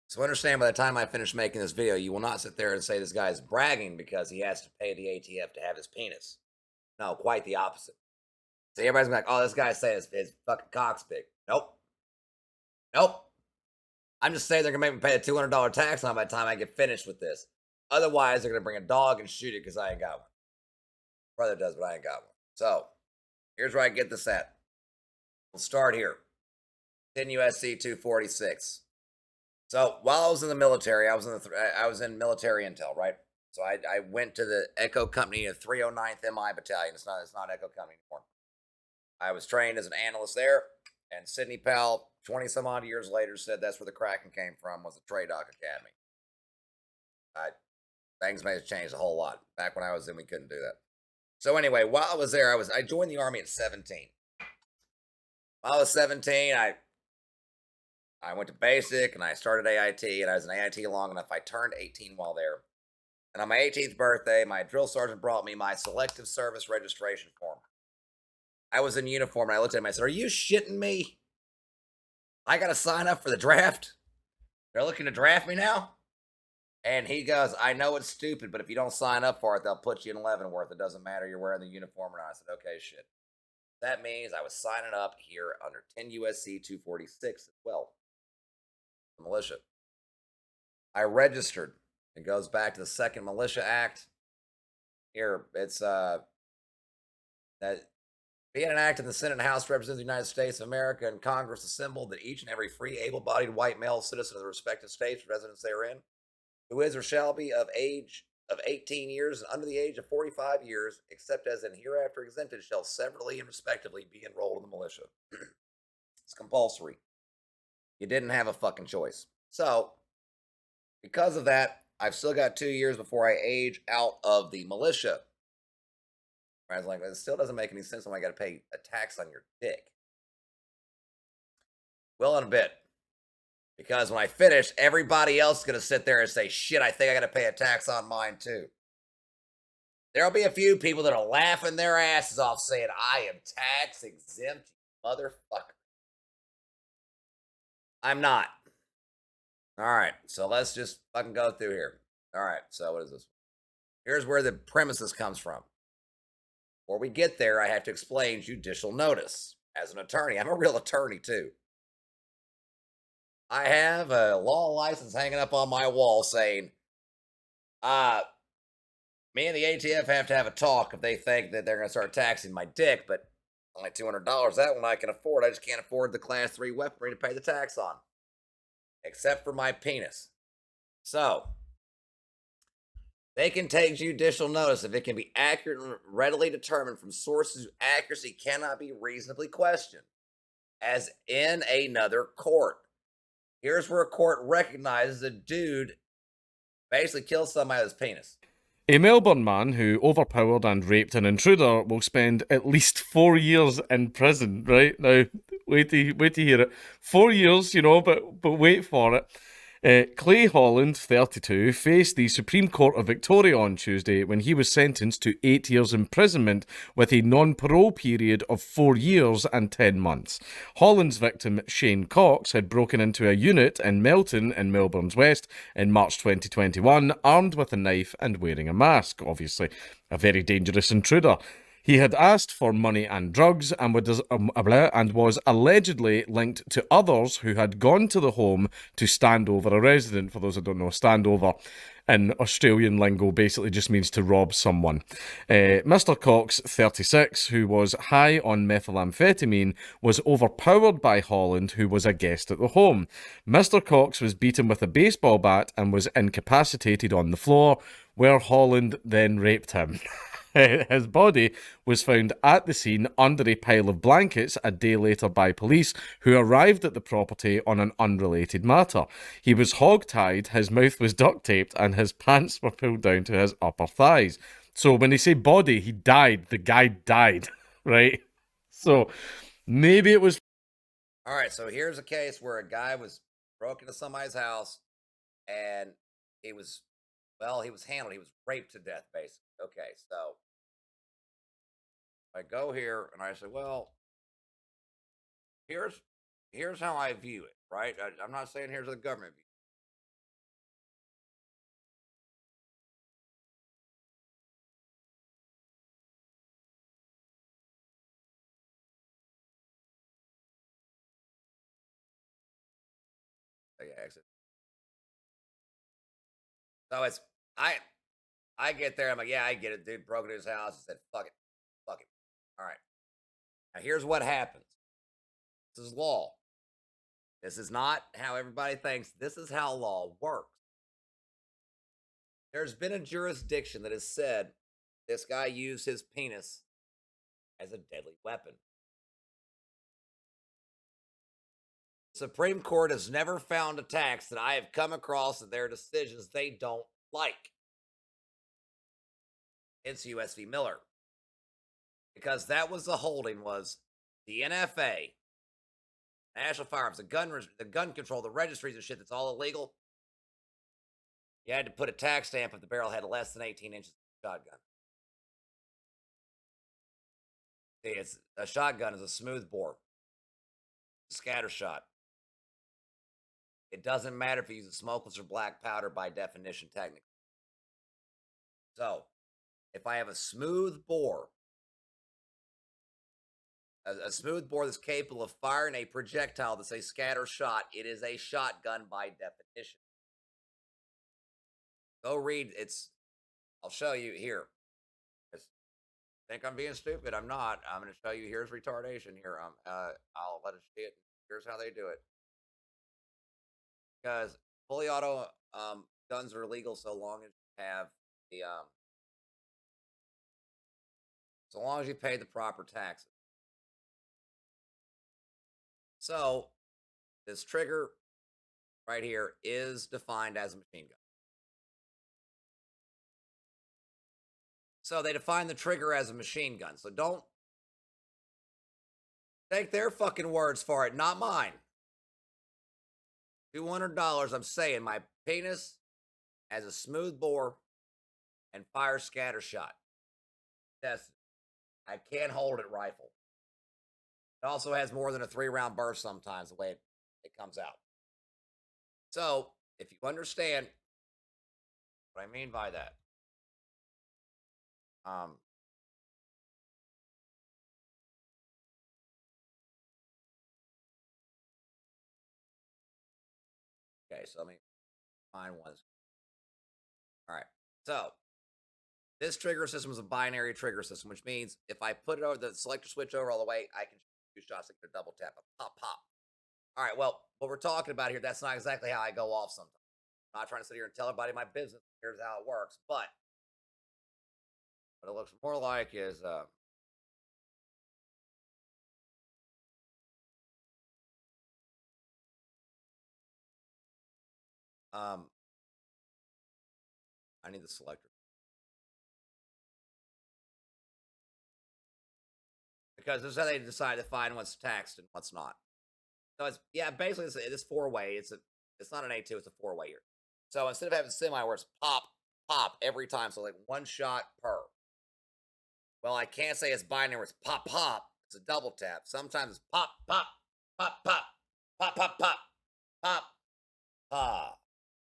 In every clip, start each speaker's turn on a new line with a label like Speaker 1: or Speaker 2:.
Speaker 1: So understand, by the time I finish making this video, you will not sit there and say this guy is bragging because he has to pay the ATF to have his penis. No, quite the opposite. So everybody's gonna be like, oh, this guy's saying his fucking cock's big. Nope. Nope. I'm just saying they're gonna make me pay a $200 tax on it by the time I get finished with this. Otherwise, they're gonna bring a dog and shoot it because I ain't got one. Brother does, but I ain't got one. So here's where I get this at. We'll start here. 10 USC 246. So while I was in the military, I was in military intel, right? So I went to the Echo Company of 309th MI Battalion. It's not Echo Company anymore. I was trained as an analyst there, and Sidney Powell, 20 some odd years later, said that's where the Kraken came from, was the Tradoc Academy. I, things may have changed a whole lot. Back when I was in, we couldn't do that. So anyway, while I was there, I joined the Army at 17. While I was 17, I went to basic and I started AIT, and I was in AIT long enough. I turned 18 while there. And on my 18th birthday, my drill sergeant brought me my selective service registration form. I was in uniform and I looked at him. I said, "Are you shitting me? I got to sign up for the draft? They're looking to draft me now?" And he goes, "I know it's stupid, but if you don't sign up for it, they'll put you in Leavenworth. It doesn't matter you're wearing the uniform or not." I said, "Okay, shit." That means I was signing up here under 10 USC 246 as well. The militia. I registered. It goes back to the Second Militia Act. Here, it's that being an act in the Senate and House of Representatives of the United States of America and Congress assembled, that each and every free, able-bodied white male citizen of the respective states residents therein, who is or shall be of age of 18 years and under the age of 45 years, except as in hereafter exempted, shall severally and respectively be enrolled in the militia. It's compulsory. You didn't have a fucking choice. So, because of that, I've still got 2 years before I age out of the militia. I was like, it still doesn't make any sense when I got to pay a tax on your dick. Well, in a bit. Because when I finish, everybody else is going to sit there and say, shit, I think I got to pay a tax on mine too. There'll be a few people that'll laughing their asses off saying, I am tax exempt, you motherfucker. I'm not. All right, so let's just fucking go through here. All right, so what is this? Here's where the premises comes from. Before we get there, I have to explain judicial notice. As an attorney, I'm a real attorney too. I have a law license hanging up on my wall saying, me and the ATF have to have a talk if they think that they're going to start taxing my dick, but only $200. That one I can afford. I just can't afford the class 3 weaponry to pay the tax on, except for my penis. So, they can take judicial notice if it can be accurate and readily determined from sources whose accuracy cannot be reasonably questioned, as in another court. Here's where a court recognizes a dude basically killed somebody with his penis.
Speaker 2: A Melbourne man who overpowered and raped an intruder will spend at least 4 years in prison, right? Now, wait to hear it. 4 years, but wait for it. Clay Holland, 32, faced the Supreme Court of Victoria on Tuesday when he was sentenced to 8 years imprisonment with a non-parole period of 4 years and 10 months. Holland's victim, Shane Cox, had broken into a unit in Melton in Melbourne's West in March 2021, armed with a knife and wearing a mask, obviously. A very dangerous intruder. He had asked for money and drugs and was allegedly linked to others who had gone to the home to stand over a resident. For those who don't know, stand over in Australian lingo basically just means to rob someone. Mr. Cox, 36, who was high on methamphetamine, was overpowered by Holland, who was a guest at the home. Mr. Cox was beaten with a baseball bat and was incapacitated on the floor, where Holland then raped him. His body was found at the scene under a pile of blankets a day later by police, who arrived at the property on an unrelated matter. He was hog-tied, his mouth was duct-taped, and his pants were pulled down to his upper thighs. So when they say body, he died. The guy died, right? So maybe it was...
Speaker 1: All right, so here's a case where a guy was broke into somebody's house and he was handled. He was raped to death, basically. Okay, so I go here and I say, well, here's how I view it, right? I'm not saying here's the government view. exit. So it's I get there. I'm like, yeah, I get it, dude. Broke into his house. I said, fuck it, fuck it. All right. Now here's what happens. This is law. This is not how everybody thinks. This is how law works. There's been a jurisdiction that has said this guy used his penis as a deadly weapon. Supreme Court has never found a tax that I have come across that their decisions they don't like. It's US v. Miller. Because that was the holding was the NFA, National Firearms, the gun control, the registries and shit that's all illegal. You had to put a tax stamp if the barrel had less than 18 inches of shotgun. See, it's a shotgun is a smooth bore, scatter shot. It doesn't matter if you use a smokeless or black powder by definition, technically. So, if I have a smooth bore, a smooth bore that's capable of firing a projectile that's a scatter shot, it is a shotgun by definition. Go read. I'll show you here. Think I'm being stupid? I'm not. I'm going to show you. Here's retardation. Here, I'll let it see it. Here's how they do it. Because fully auto guns are illegal so long as you have the so long as you pay the proper taxes. So this trigger right here is defined as a machine gun. So they define the trigger as a machine gun. So don't take their fucking words for it, not mine. $200, I'm saying my penis has a smooth bore and fire scatter shot. That's I can't hold it rifle. It also has more than a 3-round burst sometimes, the way it comes out. So, if you understand what I mean by that, okay, so let me find one. All right, so this trigger system is a binary trigger system, which means if I put it over the selector switch over all the way, I can shoot 2 shots like a double tap, a pop, pop. All right, well, what we're talking about here, that's not exactly how I go off sometimes. I'm not trying to sit here and tell everybody my business. Here's how it works, but what it looks more like is I need the selector because this is how they decide to find what's taxed and what's not. So it's basically it's 4-way. It's not an A2, it's a 4-way here. So instead of having semi where it's pop, pop every time, so like 1 shot per. Well, I can't say it's binary where it's pop, pop. It's a double tap. Sometimes it's pop, pop, pop, pop, pop, pop, pop, pop, pop.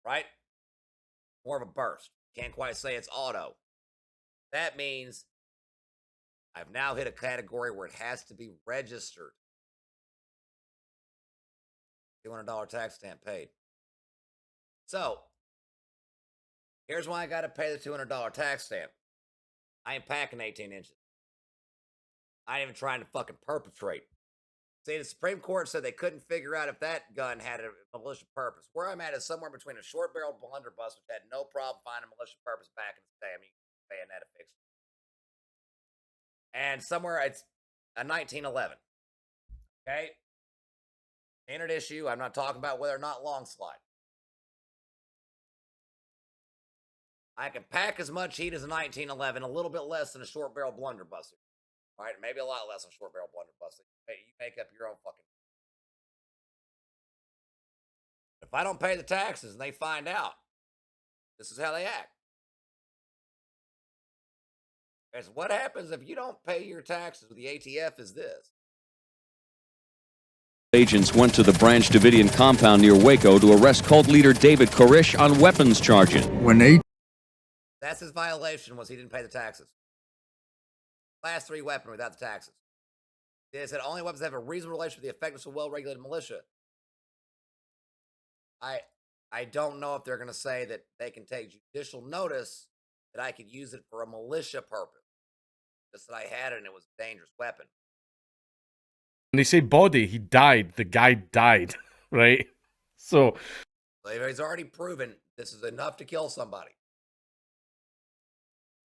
Speaker 1: Right? More of a burst. Can't quite say it's auto. That means I've now hit a category where it has to be registered. $200 tax stamp paid. So, here's why I got to pay the $200 tax stamp. I ain't packing 18 inches. I ain't even trying to fucking perpetrate. See, the Supreme Court said they couldn't figure out if that gun had a malicious purpose. Where I'm at is somewhere between a short-barreled blunderbuss, which had no problem finding a malicious purpose back in the day. I mean, bayonet affixed. And somewhere it's a 1911. Okay? Ain't an issue. I'm not talking about whether or not long slide. I can pack as much heat as a 1911, a little bit less than a short barrel blunderbuss. Right? Maybe a lot less than a short barrel blunderbuss. You make up your own fucking. If I don't pay the taxes and they find out, this is how they act. It's what happens if you don't pay your taxes with the ATF is this.
Speaker 3: Agents went to the Branch Davidian compound near Waco to arrest cult leader David Koresh on weapons charges.
Speaker 1: That's his violation was he didn't pay the taxes. Class 3 weapon without the taxes. They said only weapons that have a reasonable relation to the effectiveness of well-regulated militia. I don't know if they're going to say that they can take judicial notice that I could use it for a militia purpose. Just that I had it and it was a dangerous weapon.
Speaker 2: When they say body, he died. The guy died, right? So
Speaker 1: He's already proven this is enough to kill somebody.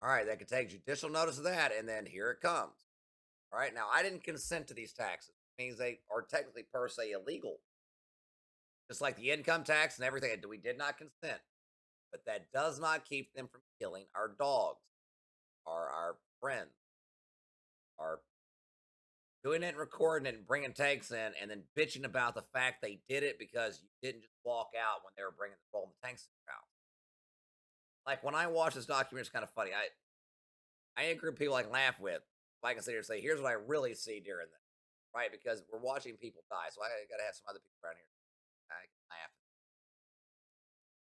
Speaker 1: All right, they can take judicial notice of that, and then here it comes. All right, now I didn't consent to these taxes. It means they are technically per se illegal. Just like the income tax and everything, we did not consent. But that does not keep them from killing our dogs, our friends, our doing it and recording it and bringing takes in and then bitching about the fact they did it because you didn't just walk out when they were rolling the tanks out. Like when I watch this documentary, it's kind of funny. I ain't a group of people I can laugh with. If I can sit here and say, here's what I really see during this, right? Because we're watching people die. So I got to have some other people around here. I can laugh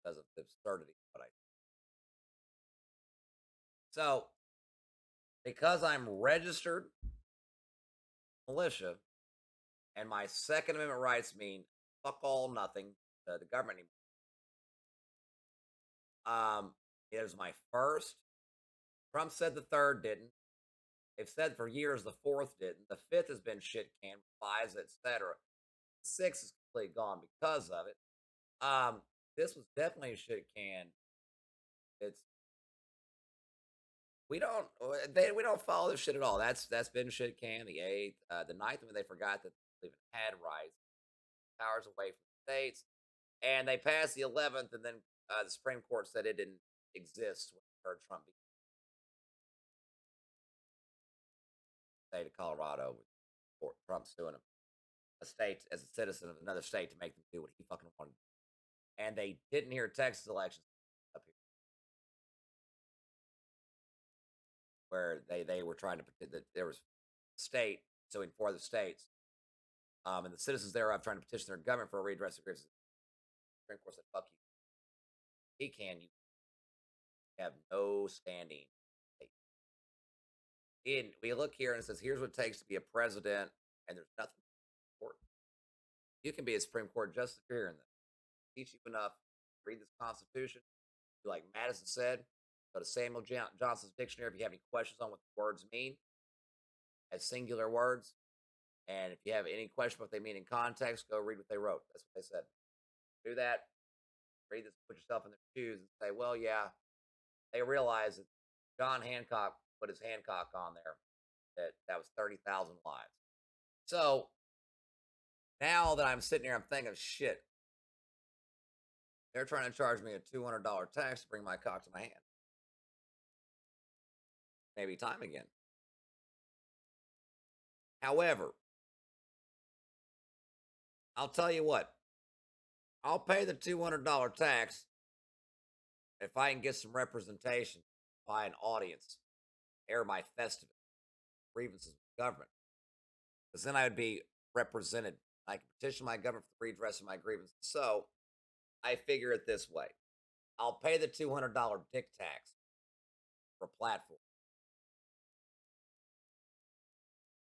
Speaker 1: because of the absurdity of what I do. So, because I'm registered militia and my Second Amendment rights mean fuck all, nothing to the government anymore. It was my first. Trump said the third didn't. They've said for years the fourth didn't. The fifth has been shit canned, FISA, etc. Six is completely gone because of it. This was definitely a shit can. It's we don't follow this shit at all. That's been shit can. The eighth, the ninth, when they forgot that they even had rights, powers away from the states, and they passed the 11th, and then the Supreme Court said it didn't exist when they heard Trump be state of Colorado. Trump's doing a state as a citizen of another state to make them do what he fucking wanted. And they didn't hear Texas elections up here, where they were trying to pretend that there was state suing for the states, and the citizens thereof trying to petition their government for a redress of grievances. The Supreme Court said, "Fuck you. He can. You have no standing." We look here and it says, "Here's what it takes to be a president," and there's nothing. You can be a Supreme Court justice if you're hearing this. Teach you enough. Read this Constitution. Do like Madison said. Go to Samuel Johnson's dictionary if you have any questions on what the words mean as singular words. And if you have any question what they mean in context, go read what they wrote. That's what they said. Do that. Read this. Put yourself in their shoes and say, well, yeah, they realize that John Hancock put his Hancock on there. That was 30,000 lives. So now that I'm sitting here, I'm thinking, shit. They're trying to charge me a $200 tax to bring my cock to my hand. Maybe time again. However, I'll tell you what. I'll pay the $200 tax if I can get some representation by an audience, air my festive grievances with the government. Because then I would be represented. I can petition my government for the redress of my grievances. So I figure it this way. I'll pay the $200 dick tax for a platform.